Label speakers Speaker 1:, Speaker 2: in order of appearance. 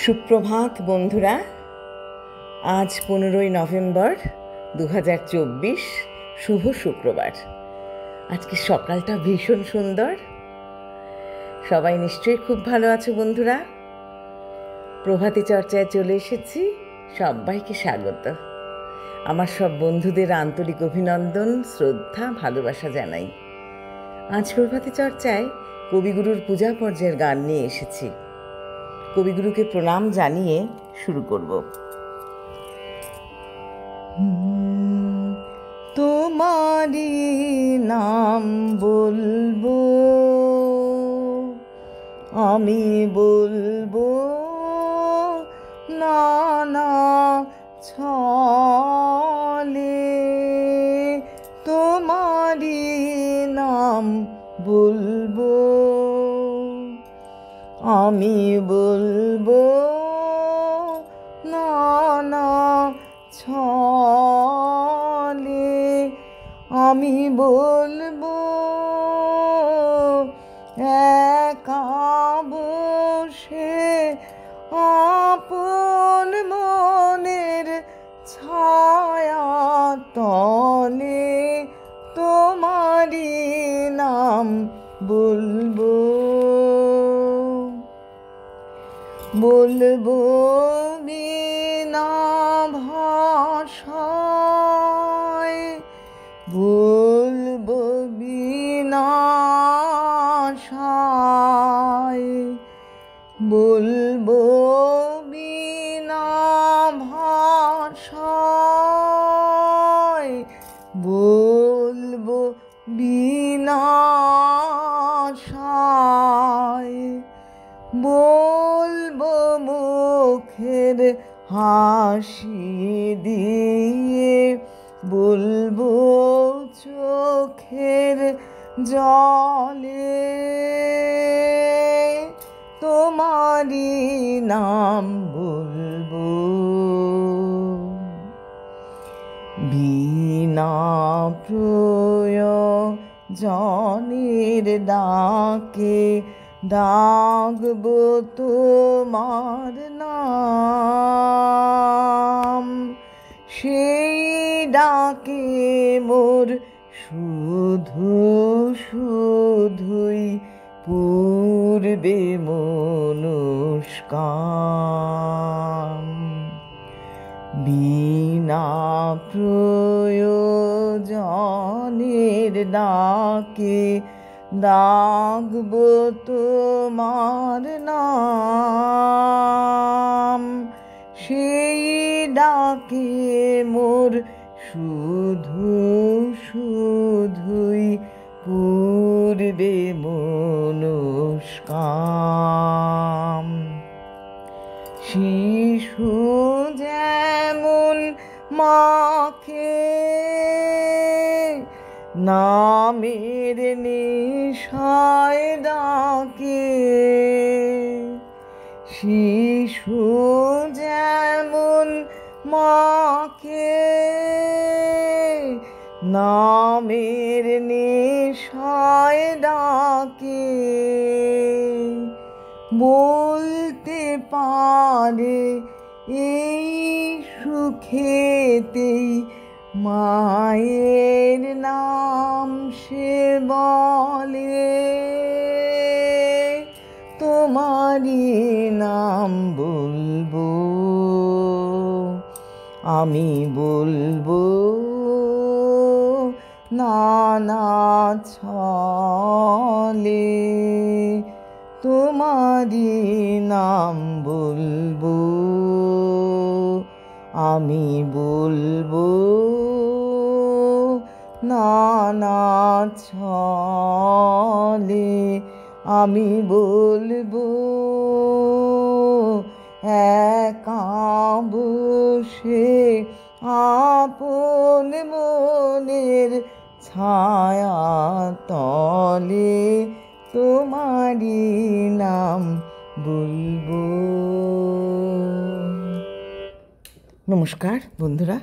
Speaker 1: সুপ্রভাত বন্ধুরা। আজ 15ই নভেম্বর 2024, শুভ শুক্রবার। আজকে সকালটা ভীষণ সুন্দর। সবাই নিশ্চয়ই খুব ভালো আছো বন্ধুরা। প্রভাতী চর্চায় চলে এসেছি, সবাইকে স্বাগত। আমার সব বন্ধুদের আন্তরিক অভিনন্দন, শ্রদ্ধা, ভালোবাসা জানাই। আজ প্রভাতী চর্চায় কবিগুরুর পূজা পর্যায়ের গান নিয়ে এসেছি। কবিগুরুকে প্রণাম জানিয়ে শুরু করব। তোমারি নাম বলবো, আমি বলবো নানা ছলে। তোমারি নাম বলবো, আমি বলবো নানা ছলে। আমি বলবো একা বসে আপন মনের ছায়া তলে। তোমারি নাম বলবো, বলবো বিনা ভাষায়, বলবো বিনা আশায়, বলবো বিনা ভাষায়, বলবো বিনা আশায়, বলবো মুখের হাসি দিয়ে, বলবো চোখের জলে। তোমারি নাম বলবো, বিনা প্রয়োজনের ডাকে ডাকবো তোমার নাম। সেই ডাকে মোর শুধু শুধুই পূর্বে মনস্কাম। বিনা প্রয়োজনের ডাকে ডাকবো তোমার নাম। সেই ডাকে মোর শুধু শুধুই পূর্বে মনস্কাম। শিশু যেমন মাকে নামের নেশায় ডাকে, শিশু যেমন মাকে নামের নেশায় ডাকে, বলতে পারে এই সুখেতেই মায়ের নাম সে বলে। তোমারি নাম বলবো, আমি বলবো নানা ছলে। তোমারি নাম বলবো, আমি বলবো নানা ছলে। আমি বলবো একা বসে আপন মনের ছায়া তলে। তোমারি নাম বলবো। নমস্কার বন্ধুরা।